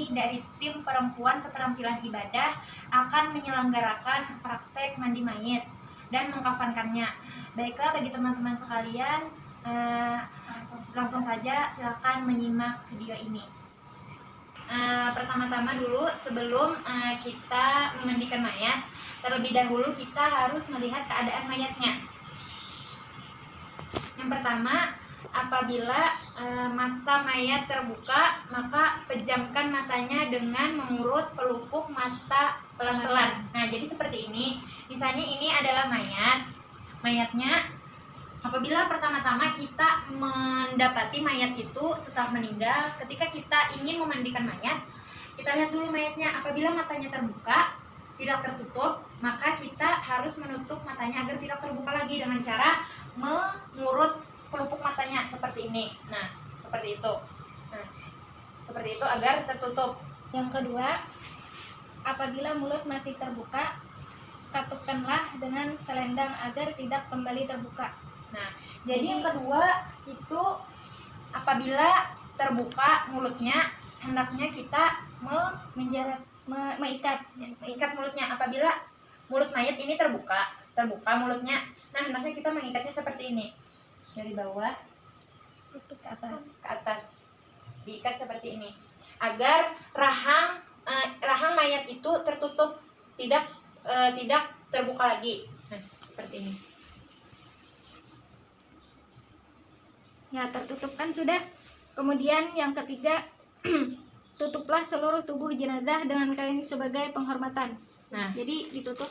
kami dari tim perempuan keterampilan ibadah akan menyelenggarakan praktek mandi mayit dan mengkafankannya. Baiklah, bagi teman-teman sekalian, langsung saja silakan menyimak video ini. Pertama-tama dulu, sebelum kita memandikan mayat, terlebih dahulu kita harus melihat keadaan mayatnya. Yang pertama, apabila mata mayat terbuka, maka pejamkan matanya dengan mengurut pelupuk mata pelan-pelan. Nah, jadi seperti ini. Misalnya ini adalah mayatnya. Apabila pertama-tama kita mendapati mayat itu setelah meninggal, ketika kita ingin memandikan mayat, kita lihat dulu mayatnya. Apabila matanya terbuka, tidak tertutup, maka kita harus menutup matanya agar tidak terbuka lagi dengan cara mengurut pelupuk matanya seperti ini. Nah, seperti itu. Nah, seperti itu agar tertutup. Yang kedua, apabila mulut masih terbuka, katupkanlah dengan selendang agar tidak kembali terbuka. Nah, jadi yang kedua itu apabila terbuka mulutnya, hendaknya kita mengikat mulutnya. Apabila mulut mayat ini terbuka mulutnya, nah hendaknya kita mengikatnya seperti ini, dari bawah ke atas, diikat seperti ini, agar rahang mayat itu tertutup, tidak terbuka lagi. Nah, seperti ini. Ya, tertutup kan sudah. Kemudian yang ketiga, tutuplah seluruh tubuh jenazah dengan kain sebagai penghormatan. Nah, jadi ditutup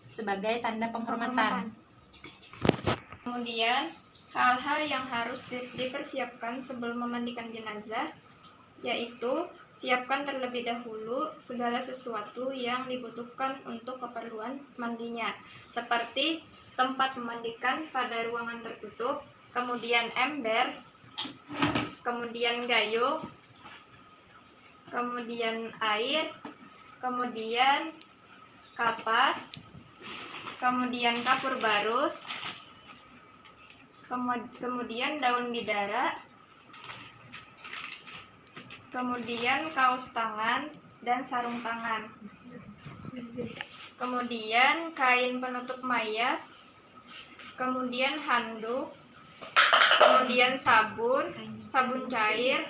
sebagai tanda penghormatan. Kemudian hal-hal yang harus dipersiapkan sebelum memandikan jenazah, yaitu siapkan terlebih dahulu segala sesuatu yang dibutuhkan untuk keperluan mandinya, seperti tempat memandikan pada ruangan tertutup, kemudian ember, kemudian gayung, kemudian air, kemudian kapas, kemudian kapur barus, kemudian daun bidara, kemudian kaos tangan dan sarung tangan, kemudian kain penutup mayat, kemudian handuk, kemudian sabun cair,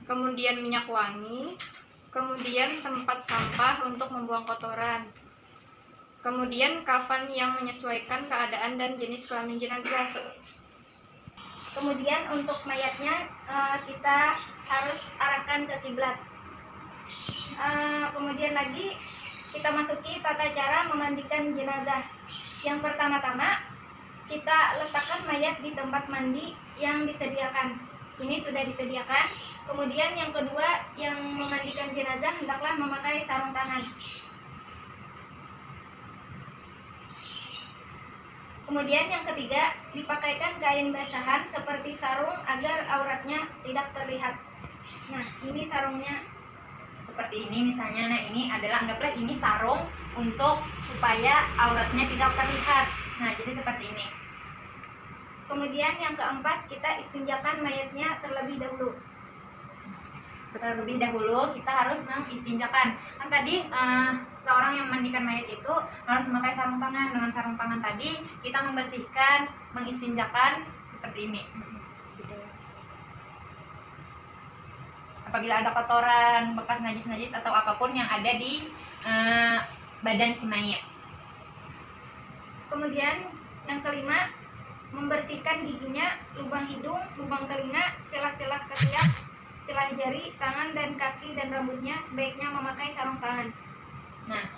kemudian minyak wangi, kemudian tempat sampah untuk membuang kotoran, kemudian kafan yang menyesuaikan keadaan dan jenis kelamin jenazah. Kemudian untuk mayatnya kita harus arahkan ke kiblat. Kemudian lagi kita masuki tata cara memandikan jenazah. Yang pertama-tama kita letakkan mayat di tempat mandi yang disediakan. Ini sudah disediakan. Kemudian yang kedua, yang memandikan jenazah hendaklah memakai sarung tangan. Kemudian yang ketiga, dipakaikan kain basahan seperti sarung agar auratnya tidak terlihat. Nah, ini sarungnya Seperti ini misalnya. Nah, ini adalah, anggaplah ini sarung untuk supaya auratnya tidak terlihat. Nah, jadi seperti ini. Kemudian yang keempat, kita istinjakan mayatnya terlebih dahulu. Terlebih dahulu kita harus mengistinjakan. Kan tadi seorang yang memandikan mayat itu harus memakai sarung tangan. Dengan sarung tangan tadi kita membersihkan, mengistinjakan seperti ini. Apabila ada kotoran, bekas najis-najis atau apapun yang ada di badan si mayat. Kemudian yang kelima, membersihkan giginya, lubang hidung, lubang telinga, celah-celah ketiak, celah jari, tangan dan kaki dan rambutnya sebaiknya memakai sarung tangan. Nah,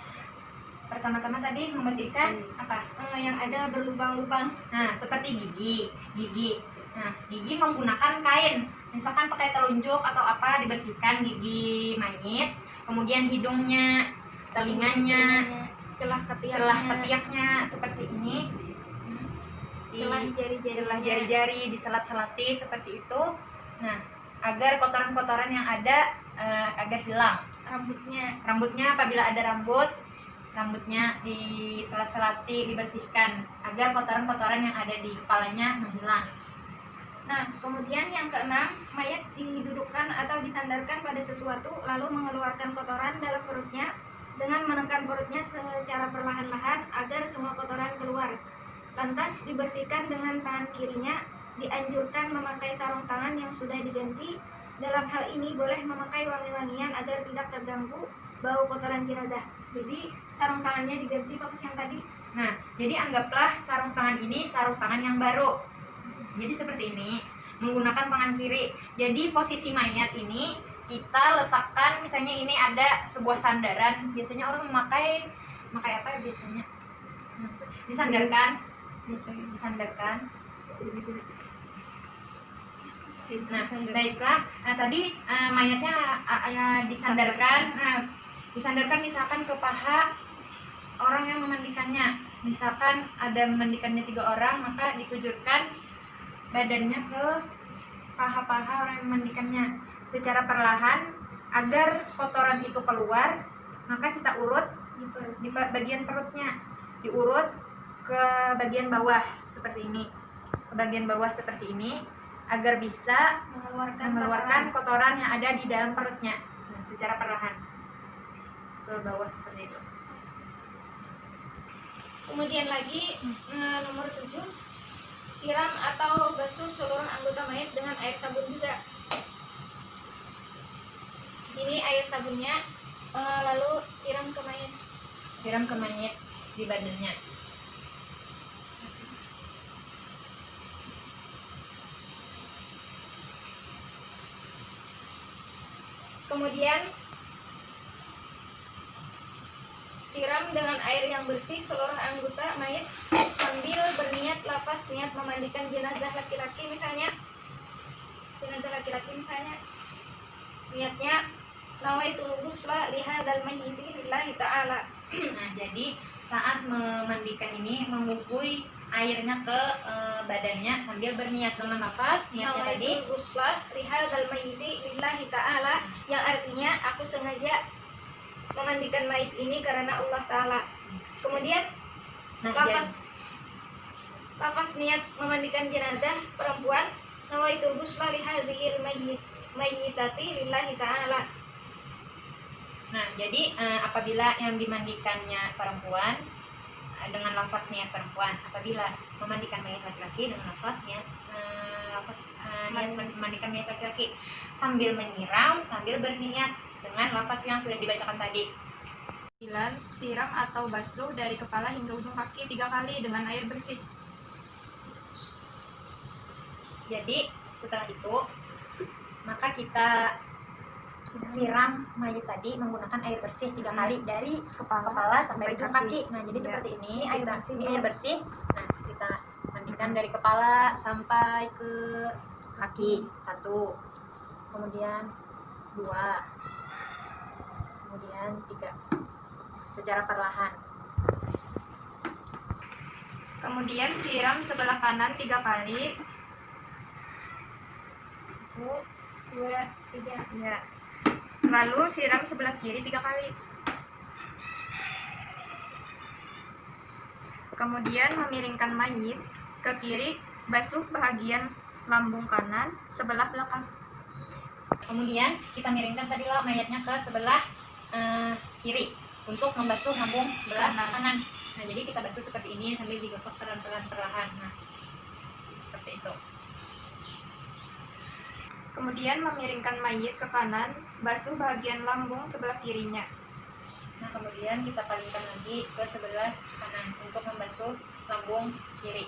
pertama-tama tadi membersihkan apa? Yang ada berlubang-lubang. Nah, seperti gigi. Nah, gigi menggunakan kain. Misalkan pakai telunjuk atau apa, dibersihkan gigi mayit. Kemudian hidungnya, telinganya, celah ketiaknya seperti ini. Celah jari-jari diselat-selati seperti itu. Nah, agar kotoran-kotoran yang ada agar hilang. Rambutnya apabila ada rambutnya diselat-selati, dibersihkan agar kotoran-kotoran yang ada di kepalanya menghilang. Nah, kemudian yang keenam, mayat didudukkan atau disandarkan pada sesuatu lalu mengeluarkan kotoran dalam perutnya dengan menekan perutnya secara perlahan-lahan agar semua kotoran keluar. Lantas dibersihkan dengan tangan kirinya. Dianjurkan memakai sarung tangan yang sudah diganti. Dalam hal ini boleh memakai wangi-wangian agar tidak terganggu bau kotoran jenazah. Jadi sarung tangannya diganti pakai yang tadi. Nah, jadi anggaplah sarung tangan ini sarung tangan yang baru. Jadi seperti ini, menggunakan tangan kiri. Jadi posisi mayat ini kita letakkan, misalnya ini ada sebuah sandaran. Biasanya orang memakai apa ya biasanya? Disandarkan. Nah, baiklah. Nah, tadi mayatnya disandarkan. Nah, disandarkan misalkan ke paha orang yang memandikannya. Misalkan ada memandikannya 3 orang, maka ditujurkan badannya ke paha-paha orang yang memandikannya secara perlahan agar kotoran itu keluar. Maka kita urut di bagian perutnya, diurut ke bagian bawah seperti ini, ke bagian bawah seperti ini agar bisa mengeluarkan kotoran yang ada di dalam perutnya. Nah, secara perlahan ke bawah seperti itu. Kemudian lagi nomor 7, siram atau basuh seluruh anggota mayat dengan air sabun juga. Ini air sabunnya, lalu siram ke mayat. Siram ke mayat di badannya. Kemudian siram dengan air yang bersih seluruh anggota mayat sambil berniat lafaz niat memandikan jenazah laki-laki misalnya. Niatnya nawaitul ghusla lihadzal mayyiti lillahi ta'ala. Nah, jadi saat memandikan ini mengumpui airnya ke badannya sambil berniat dengan nafas. Niatnya tadi Nawaitul ghusla lihadzal mayyiti lillahi ta'ala, yang artinya aku sengaja memandikan mayit ini karena Allah Ta'ala. Kemudian lafaz niat memandikan jenazah perempuan, nawaitul ghusla lihadzihil mayyitati lillahi ta'ala. Nah, jadi apabila yang dimandikannya perempuan dengan lafaz niat perempuan, apabila memandikan mayat laki-laki dengan lafaz niat memandikan mayat laki-laki sambil menyiram, sambil berniat dengan lafaz yang sudah dibacakan tadi. 9. Siram atau basuh dari kepala hingga ujung kaki 3 kali dengan air bersih. Jadi setelah itu maka kita siram mayat tadi menggunakan air bersih 3 kali dari kepala sampai ujung kaki. Nah, jadi seperti ini air bersih. Nah, kita mandikan dari kepala sampai ke kaki 1, kemudian 2, kemudian 3 secara perlahan. Kemudian siram sebelah kanan 3 kali. 1, 2, 3. Ya. Lalu siram sebelah kiri 3 kali. Kemudian memiringkan mayit ke kiri, basuh bahagian lambung kanan sebelah belakang. Kemudian kita miringkan tadi lah mayatnya ke sebelah kiri untuk membasuh lambung sebelah kanan. Nah, jadi kita basuh seperti ini sambil digosok pelan-pelan perlahan. Nah, seperti itu. Kemudian memiringkan mayit ke kanan, basuh bagian lambung sebelah kirinya. Nah, kemudian kita palingkan lagi ke sebelah kanan untuk membasuh lambung kiri.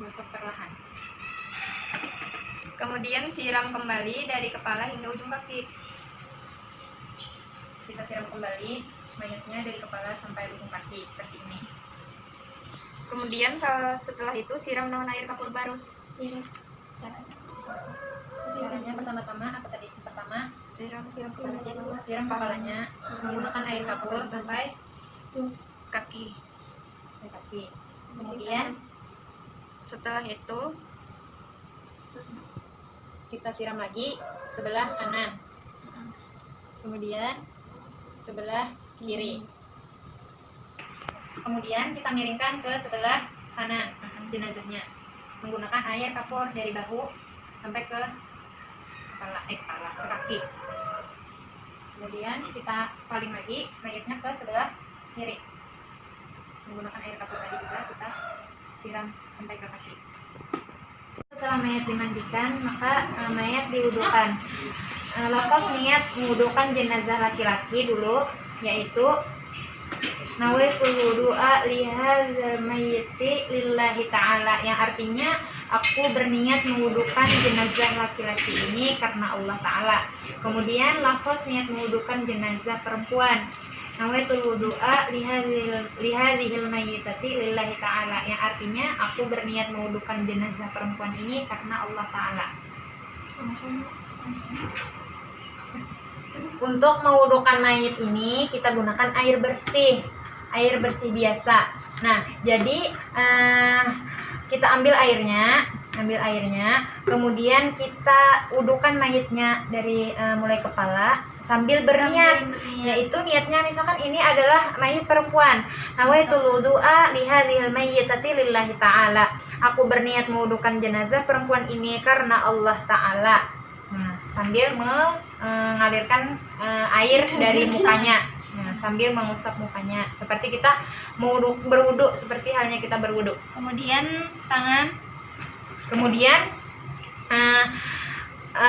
Basuh perlahan. Kemudian siram kembali dari kepala hingga ujung kaki. Kita siram kembali mayatnya dari kepala sampai ujung kaki seperti ini. Kemudian setelah itu siram dengan air kapur barus. Caranya pertama-tama apa tadi? Pertama Siram kepalanya menggunakan air kapur sampai kaki. kaki. Kemudian Setelah itu kita siram lagi sebelah kanan, kemudian sebelah kiri. Kemudian kita miringkan ke sebelah kanan jenazahnya menggunakan air kapur dari bahu sampai ke kepala ke kaki. Kemudian kita paling lagi mayatnya ke sebelah kiri menggunakan air kapur tadi juga kita siram sampai ke kaki. Setelah mayat dimandikan, maka mayat diwudukan. Lafaz niat mewudukan jenazah laki-laki dulu, yaitu nawaitul wudu'a lihadzal mayyiti lillahi ta'ala, yang artinya aku berniat mewudukan jenazah laki-laki ini karena Allah Ta'ala. Kemudian lafaz niat mewudukan jenazah perempuan, nawaitul wudu'a lihadzihil mayyitati lillahi ta'ala, yang artinya aku berniat mewudukan jenazah perempuan ini karena Allah Ta'ala. Untuk mewudukan mayit ini kita gunakan air bersih biasa. Nah, jadi kita ambil airnya, kemudian kita wudukan mayitnya dari mulai kepala sambil berniat, yaitu niatnya misalkan ini adalah mayit perempuan. Nawaitul wudu'a lihadzihil mayyitati lillahi ta'ala. Aku berniat mewudukan jenazah perempuan ini karena Allah Ta'ala. Nah, sambil mengalirkan air dari mukanya. Nah, sambil mengusap mukanya seperti kita mau berwudu, seperti halnya kita berwudu. Kemudian tangan,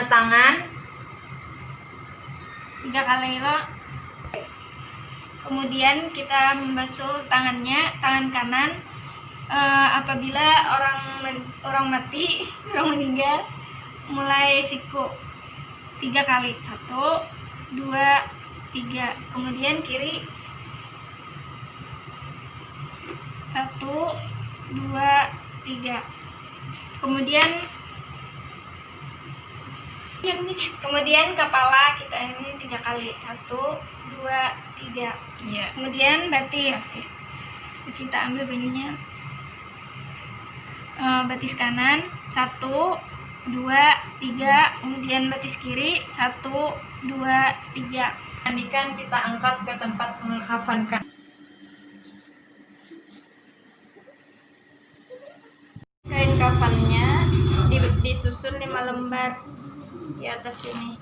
tangan 3 kali lo. Kemudian kita membasuh tangannya, tangan kanan apabila orang mati, orang meninggal, mulai siku 3 kali, 1, 2, 3. Kemudian kiri 1, 2, 3. Kemudian kepala kita ini 3 kali, 1, 2, 3. Ya. Kemudian batis. Kita ambil bajunya. Batis kanan 1, 2, 3. Kemudian batis kiri 1, 2, 3. Mandikan, kita angkat ke tempat mengkafankan. Kain kafannya disusun 5 lembar di atas ini.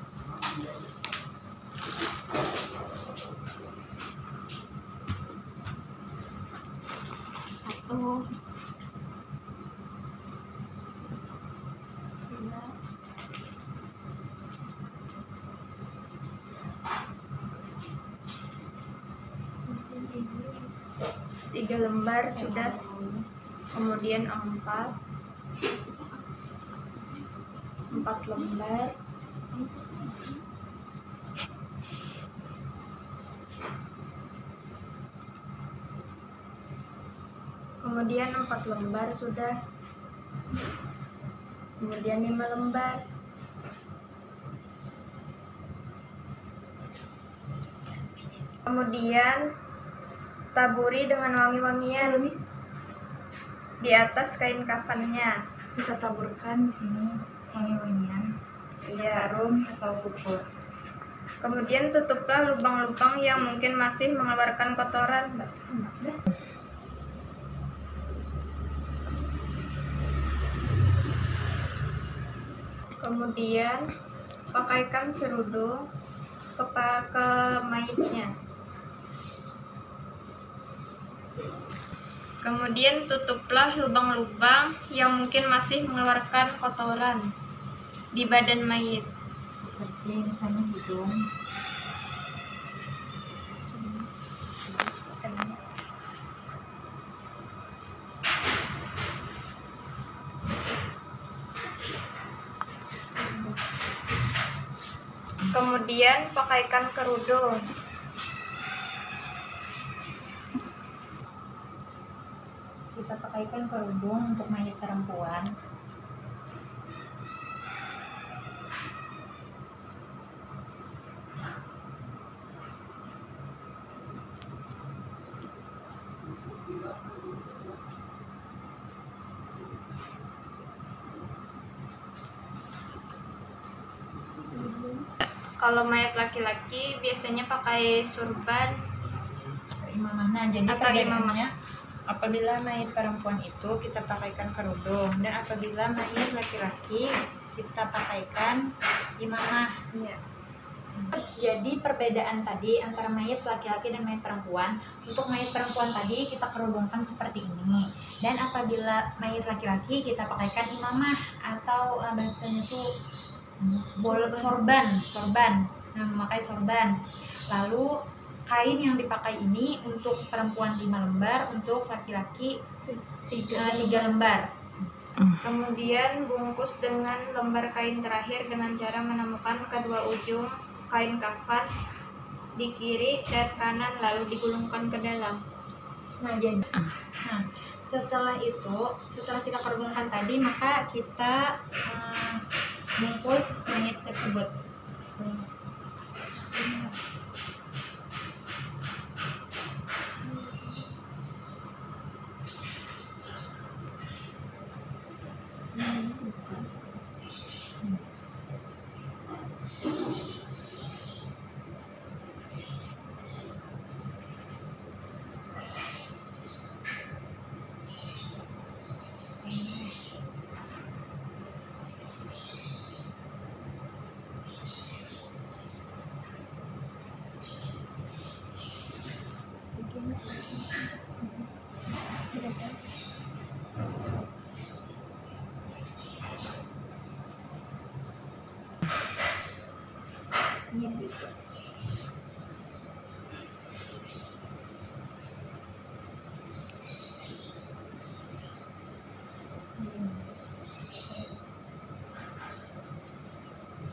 Satu, dua, 3 lembar sudah. Kemudian 4 lembar. Kemudian 4 lembar sudah. Kemudian 5 lembar. Kemudian taburi dengan wangi-wangian di atas kain kafannya. Kita taburkan di sini wangi-wangian, harum atau purpur. Kemudian tutuplah lubang-lubang yang mungkin masih mengeluarkan kotoran. Kemudian pakaikan serudung ke mayitnya. Kemudian tutuplah lubang-lubang yang mungkin masih mengeluarkan kotoran di badan mayit. Seperti misalnya hidung. Kemudian pakaikan kerudung. Kita pakaikan kerudung untuk mayat perempuan. Kalau mayat laki-laki biasanya pakai surban imamah. Jadi Atau perbedaannya, apabila mayit perempuan itu kita pakaikan kerudung, dan apabila mayit laki-laki kita pakaikan imamah. Iya. Jadi perbedaan tadi antara mayit laki-laki dan mayit perempuan, untuk mayit perempuan tadi kita kerudungkan seperti ini, dan apabila mayit laki-laki kita pakaikan imamah atau bahasanya tuh sorban, memakai sorban. Lalu kain yang dipakai ini untuk perempuan 5 lembar, untuk laki-laki 3 lembar. Kemudian bungkus dengan lembar kain terakhir dengan cara menemukan kedua ujung kain kafan di kiri dan kanan lalu digulungkan ke dalam. Setelah kita kerudungkan tadi, maka kita bungkus mayat tersebut.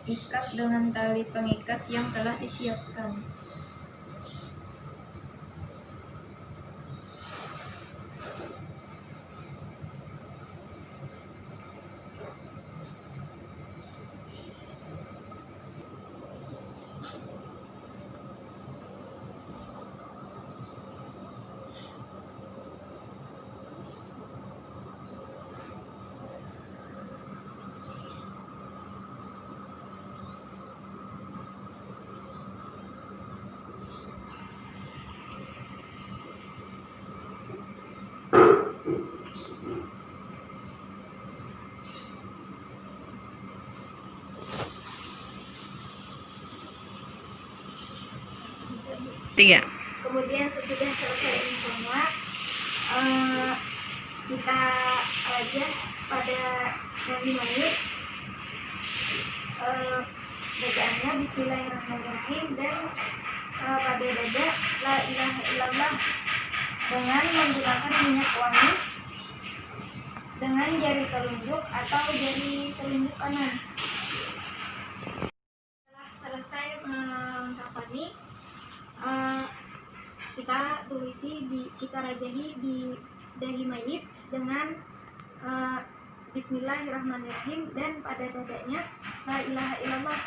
Ikat dengan tali pengikat yang telah disiapkan. Kemudian sesudah selesai ini semua, kita rajah pada nabi mayit, bacaannya Bismillahirrahmanirrahim, dan pada dada La ilaha illallah dengan menggunakan minyak wangi dengan jari telunjuk atau jari telunjuk kanan. Setelah selesai mengkafani, kita rajahi di dahi mayit dengan Bismillahirrahmanirrahim, dan pada dadanya La ilaha illallah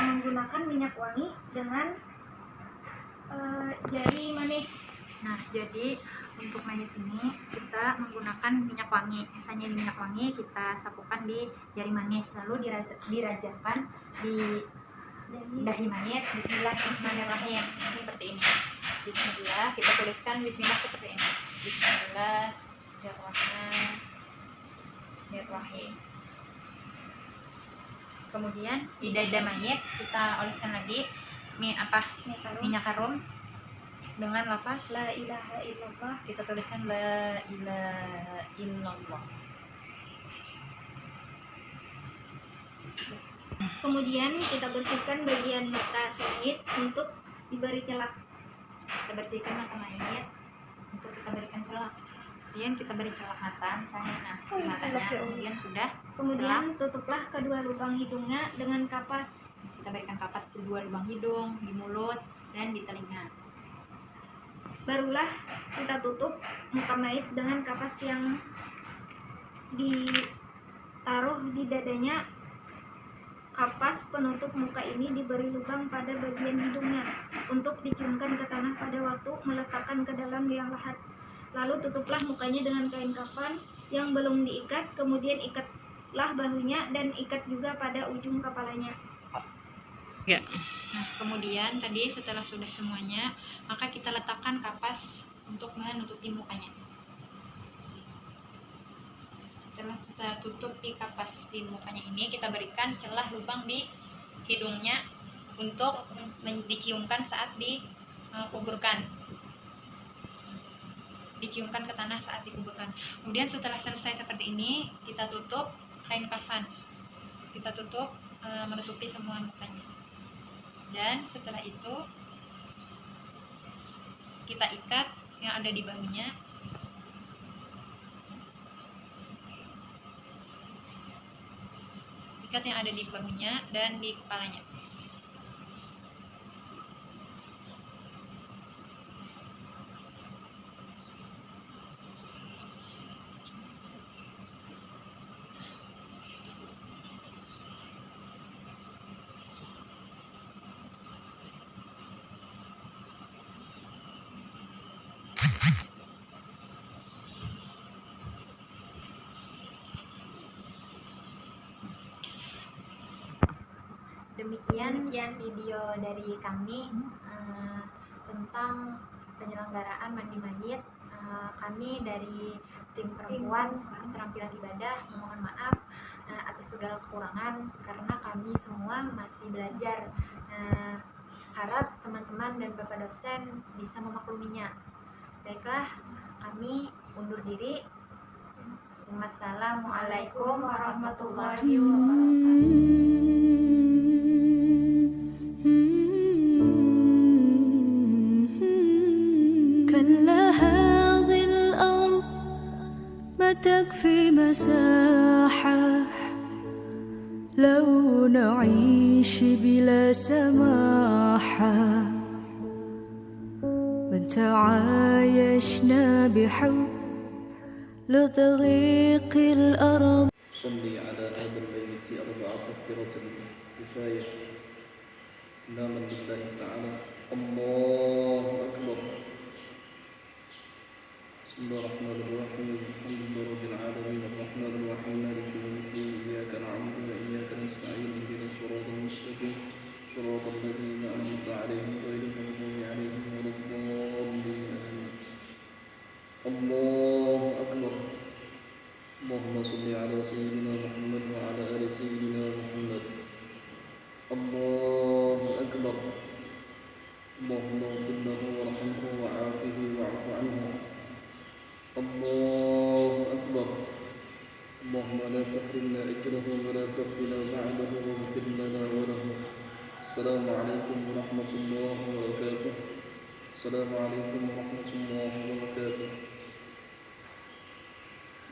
menggunakan minyak wangi dengan jari manis. Nah, jadi untuk mayit ini kita menggunakan minyak wangi. Misalnya di minyak wangi kita sapukan di jari manis, lalu dirajakan di dahi mayit. Bismillahirrahmanirrahim, seperti ini. Bismillah, kita tuliskan Bismillah seperti ini. Bismillahirrahmanirrahim. Kemudian di dada mayit kita oleskan lagi minyak harum dengan lafaz La ilaha illallah. Kita tuliskan La ilaha illallah. Kemudian kita bersihkan bagian mata mayit untuk diberi celak. Kita bersihkan mata mayit untuk kita berikan celak. Kemudian kita beri celak mata, misalnya di matanya. Kemudian tutuplah kedua lubang hidungnya dengan kapas. kita berikan kapas di 2 lubang hidung, di mulut dan di telinga. Barulah kita tutup muka mayit dengan kapas yang ditaruh di dadanya. Kapas penutup muka ini diberi lubang pada bagian hidungnya untuk diciumkan ke tanah pada waktu meletakkan ke dalam liang lahat. Lalu tutuplah mukanya dengan kain kafan yang belum diikat, kemudian ikatlah bahunya dan ikat juga pada ujung kepalanya. Ya. Nah, kemudian tadi setelah sudah semuanya, maka kita letakkan kapas untuk menutupi mukanya. Setelah kita tutupi kapas di mukanya ini, kita berikan celah lubang di hidungnya untuk diciumkan saat dikuburkan. Diciumkan ke tanah saat dikuburkan. Kemudian setelah selesai seperti ini, kita tutup kain kafan. Kita tutup menutupi semua mukanya. Dan setelah itu kita ikat yang ada di bahunya. Ikat yang ada di bahunya dan di kepalanya. Demikian video dari kami tentang penyelenggaraan mandi mayit. Kami dari tim perempuan keterampilan ibadah memohon maaf atas segala kekurangan karena kami semua masih belajar. Harap teman-teman dan Bapak dosen bisa memakluminya. Baiklah, kami undur diri. Wassalamualaikum warahmatullahi wabarakatuh. كلا هذه الأرض ما تكفي مساحة لو نعيش بلا سماحة وتعايشنا بحب لتضيق الأرض. صلي على هذا الميت 4 تكبيرة كفاية. نعم بالله تعالى. الله أكبر. بسم الله الرحمن الرحيم. الحمد لله رب العالمين الرحمن الرحيم مالك يوم الدين إياك نعبد وإياك نستعين اهدنا الصراط المستقيم صراط الذين أنعمت عليهم غير المغضوب عليهم ولا الضالين آمين. الله أكبر. اللهم صل على سيدنا محمد وعلى آل سيدنا محمد. الله أكبر. اللهم اغفر له وارحمه وعافه واعف عنه. الله أكبر. اللهم لا تحرمنا أجره ولا تفتنا بعده واغفر لنا وله. السلام عليكم ورحمة الله وبركاته. السلام عليكم ورحمة الله وبركاته.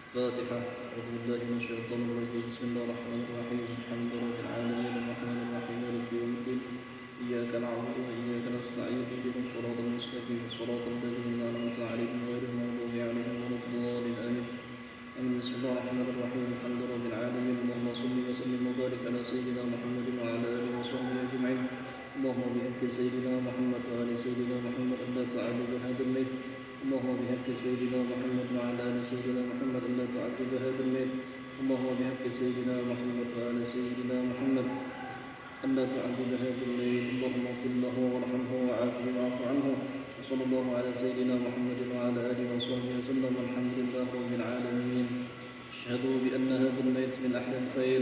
الفاتحة. أعوذ بالله من الشيطان الرجيم. بسم الله الرحمن الرحيم. الحمد لله رب العالمين الرحمن الرحيم مالك يوم الدين إياك نعبد وإياك نستعين اهدنا الصراط المستقيم صراط الذين أنعمت عليهم غير المغضوب عليهم ولا الضالين آمين. بسم الله الرحمن الرحيم. الحمد لله رب العالمين. اللهم صل وسلم وبارك على سيدنا محمد وعلى آله وصحبه أجمعين. اللهم بحق سيدنا محمد وآل سيدنا محمد ألا تعذب هذا الميت. اللهم بحق سيدنا محمد وعلى آل سيدنا محمد ألا تعذب هذا الميت. اللهم بحق سيدنا محمد وآل سيدنا محمد ألا تعذب هذا الميت. اللهم اغفر له وارحمه وعافه واعف عنه. وصلى الله على سيدنا محمد وعلى آله وصحبه وسلم. الحمد لله رب العالمين. اشهدوا بأن هذا الميت من أهل الخير.